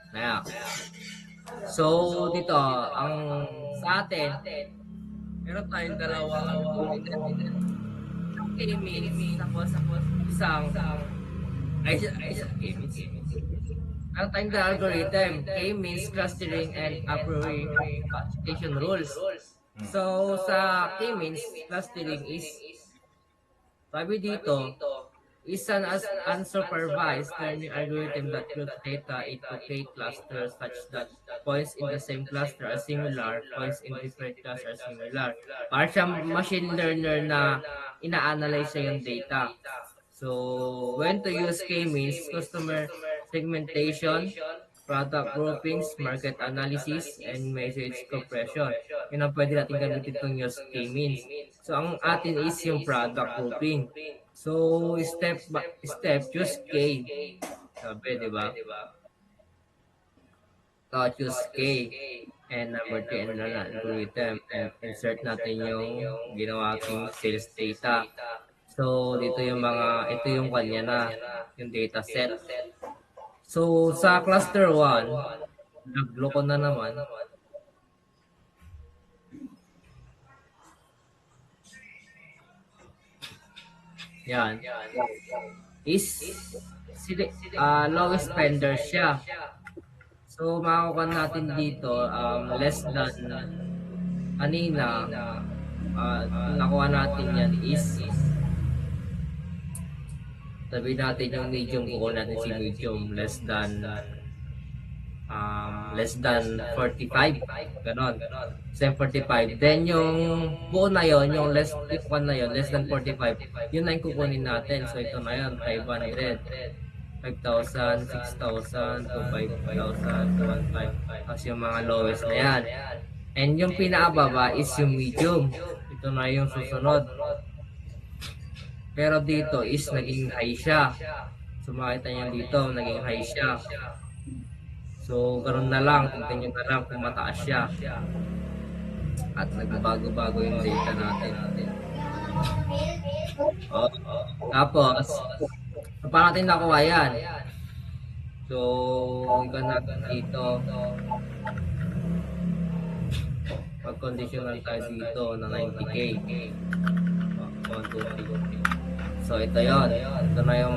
Kaya, so, dito, ang sa atin, meron tayong dalawang algorithm. Isang K-means, tapos isang, isang K-means. Meron tayong dalawang algorithm. K-means clustering and a priori classification rules. So, sa K-means clustering is, sabi dito, is an unsupervised learning algorithm that groups data into k-clusters such that points in the same cluster are similar, points in different clusters are similar. Para siyang machine learner na ina-analyze siya yung data. So, when to use k-means, customer segmentation, product groupings, market analysis, and message compression. Yun ang pwede natin gamitin itong use k-means. So, ang atin is yung product grouping. So, step by step, choose K. Sabi, di ba? So, choose K. And number 3, and learn algorithm. And insert natin yung ginawa ating sales data. So, dito yung ito yung kanya na, yung data set. So, sa cluster 1, naglo ko na naman. Yan. Is lowest spender siya. So, makakuha natin dito, less than kanina, nakuha natin yan is, sabi natin yung medium, kukuha natin si medium, less than 45, ganon. 45. Then yung buo na yon, yung less than 45, yun na yung kukunin natin. So ito na yun, 500, 5,000, 6,000, to 5,000, to 1,500. Tapos yung mga lowest na yan. And yung pinakababa is yung medium. Ito na yung susunod. Pero dito is naging high siya. So makita nyo dito, naging high siya. So, ganoon na lang. Tingnan nyo na lang kung mataas siya. At nagbabago-bago yung data natin. Oh, tapos, paano natin nakuha yan? So, ikan natin dito. Pag-conditional tayo dito na 90K. 1, 2, 3. So, ito yon. Ito na yung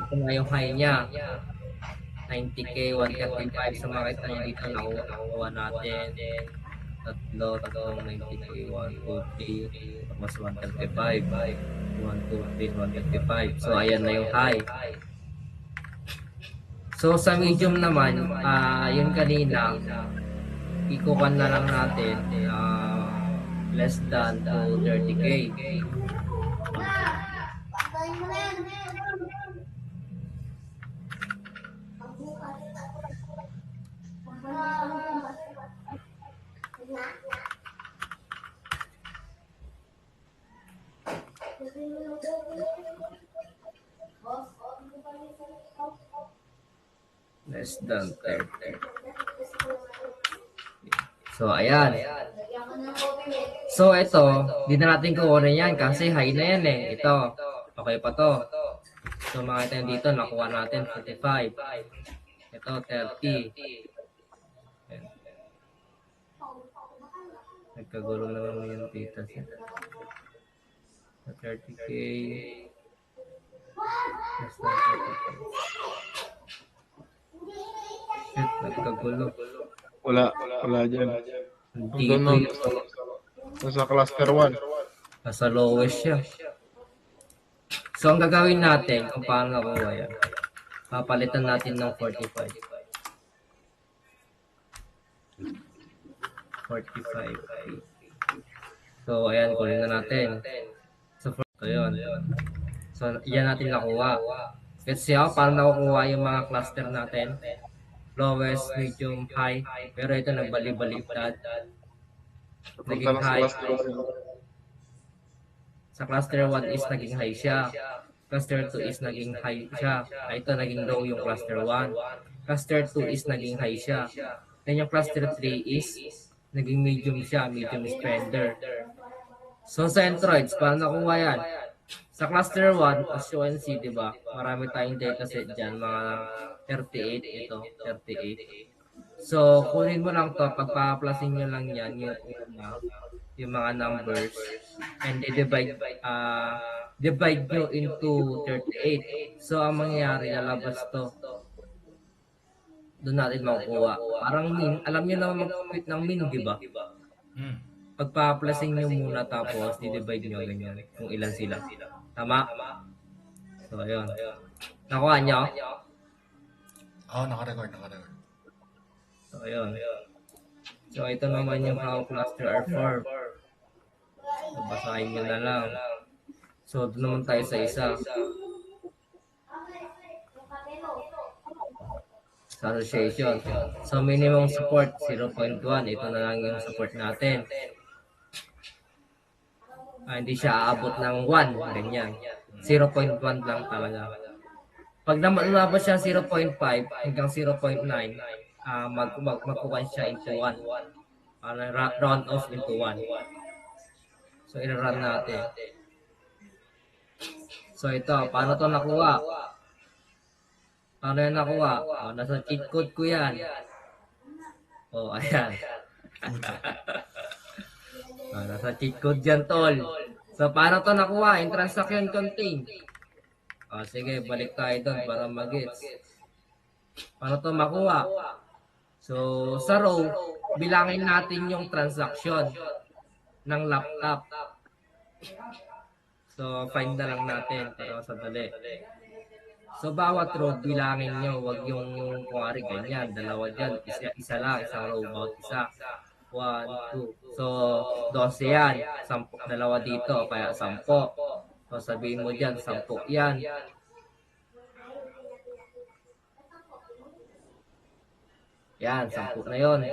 ito na yung high niya. 90K, 135. So, makita nyo dito, nakuha natin. Tatlong 90K, 1, 2, 3. Tapos 135. 1, 2, 3, 135. So, ayan na yung high. So, sa medium naman, yun kanina, ikukan na lang natin, less than to 30K. Less than 30. So, ayan. So, ito, di na natin kukunin yan kasi high na yan eh. Ito, okay pa to. So, makita nyo dito, nakuha natin 45. Ito, 30. Ayan. Nagkagulo na naman yung data set. 30K. Less than 30K. Shit, nagkagulo. Wala dyan. Dito yung Nasa cluster 1. nasa lowest siya. So, ang gagawin natin kung paano nakuha yan, papalitan natin ng 45. 45. So, ayan, kunin na natin. So, yun. So, yan natin nakuha. Kasi paano nakukuha yung mga cluster natin? Lowest, medium, high. Pero ito nagbali-baliktad. Naging high. Sa cluster 1 is naging high siya. Cluster 2 is naging high siya. Ito naging low yung cluster 1. Cluster 2 is naging high siya. Then yung cluster 3 is naging medium siya, medium spender. So, centroids, paano nakuha yan? Sa cluster 1, as you can see, di ba? Marami tayong dataset dyan, mga 38, ito, 38. So, kunin mo lang to, pagpa-plusin nyo lang yan, yung mga numbers, and divide nyo into 38. So, ang mangyayari, lalabas to. Doon natin makukuha. Parang min, alam nyo naman mag-fit ng min, di ba? Hmm. Pagpa-plusin nyo muna tapos di-divide nyo ganyan kung ilan sila. Tama? So, ayun. Nakuha nyo? Oo, naka-record. So, ayun. So, ito naman yung how cluster are formed. So, basahin nyo na lang. So, doon naman tayo sa isa. Sa association. So, minimum support 0.1. Ito na lang yung support natin. Hindi siya aabot ng 1. Ganyan. 0.1 lang talaga. Pag lumabas siya 0.5 hanggang 0.9, magkukuha siya into 1. Round off into 1. So, i-run natin. So, ito. Paano to nakuha? Paano yan nakuha? Nasa cheat code ko yan. Ayan. Nasa cheat code dyan, tol. So, paano to nakuha? In transaction contain. Sige, balik tayo doon para mag-gets. Paano to makuha? So, sa row, bilangin natin yung transaction ng laptop. So, find na lang natin para sadali. So, bawat row, bilangin nyo. Huwag yung kuwari ganyan. Dalawa dyan. Isa lang. Isang row bawat isa. 1, 2. So, 12 yan. Dalawa dito. Kaya 10. So, sabihin mo dyan, 10 yan. Yan, 10 na yon.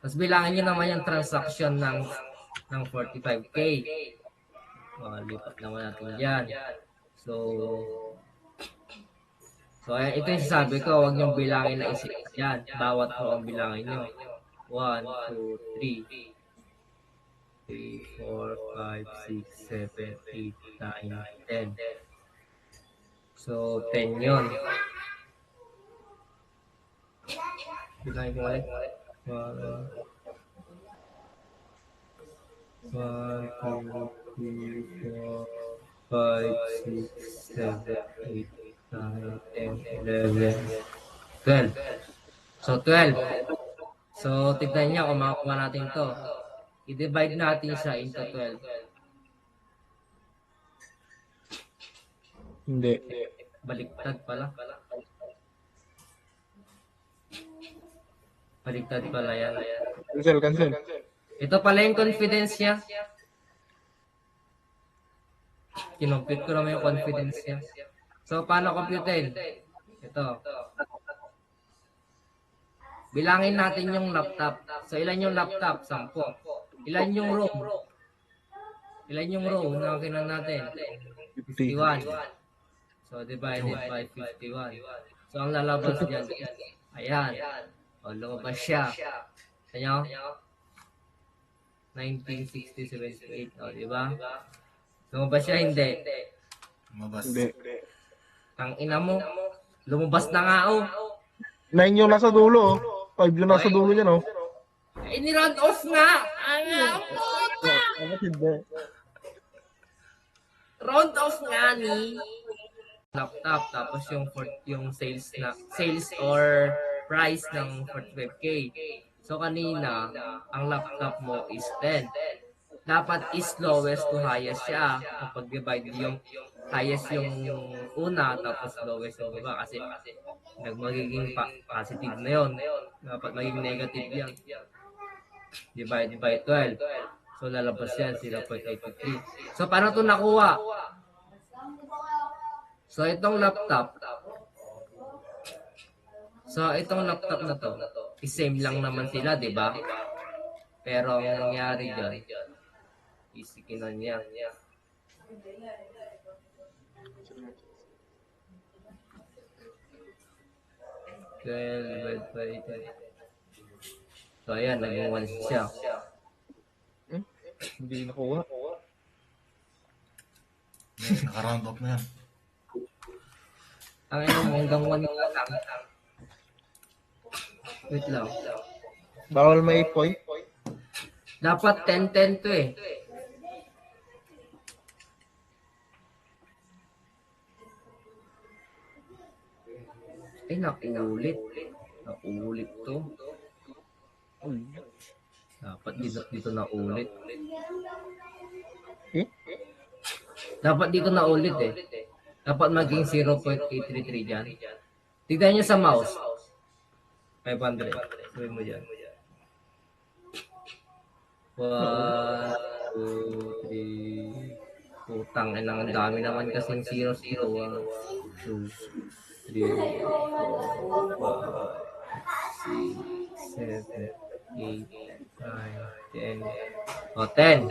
Tapos bilangin nyo naman yung transaction ng 45K. Lipat naman natin dyan. So, ayan, ito yung sabi ko, huwag niyong bilangin na isa yan. Bawat po ang bilangin nyo. 1, 2, 3, 4, 5, 6, 7, 8, 9, 10. So, 10 yun. Bilangin ko ulit. 1, 2, 3, 4, 5, 6, 7, 8, 9, 10, 11, 12. So, 12. So, tignan niya kung makakuha natin to. I-divide natin siya into 12. Hindi. Baliktad pala. Baliktad pala yan. Cancel. Ito pala yung confidence niya. Kinompute ko naman yung confidence niya. So, paano computein? Ito. Bilangin natin yung laptop. So, ilan yung laptop? 10. Ilan yung row? Ilan yung row na kinan natin? 51. So, divided by 51. So, ang lalabas dyan. Ayan. Lumabas siya. Kanya? 1960, 78. Diba? Lumabas siya, hindi. Lumabas. Hindi. Ang ina mo. Lumabas na nga, 9 yung nasa dulo. 5 yung nasa dulo niya, no? Ni-round off nga. Bakit hindi? Round off nga ni laptop tapos yung sales or price ng 45K. So kanina ang laptop mo is 10. Dapat is lowest to highest siya. Kapag divide yung highest yung una tapos lowest yung iba kasi magiging positive na yon. Dapat magiging negative yan. Divide by 12. So, lalabas yan, 0.83. So, paano ito nakuha? So, itong laptop na to, same lang naman sila, di ba? Pero, ang nangyari dyan, isikinan niya. So, ayan, naging 1 siya. Hindi nakuha. Hindi, naka-round off na yan. Ang ina mo, hanggang 1 na lang. Wait lang. Bawal may point. Dapat 10-10 to eh. Ay, nakulit. Nakulit to. Dapat dito naulit. Eh? Dapat dito naulit eh. Dapat maging 0.833 dyan. Tignan nyo sa mouse. 500. Sabi mo dyan. 1, 2, 3. Putang ina, ang dami naman kasing 0, 0, 1, 2, 3, 4, 5, 6, 7, 8, 9, 10. O, 10.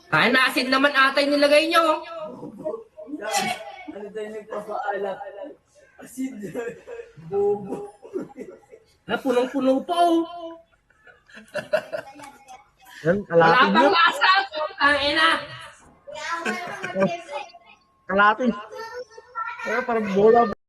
Kaya na asin naman atay nilagay nyo. Ano tayo nagpapaalat? Asin. Bobo. Na punong-puno pa oh. Yan, Wala kalating pang yun. lasa. Putang ina. Kalating. Kaya parang bola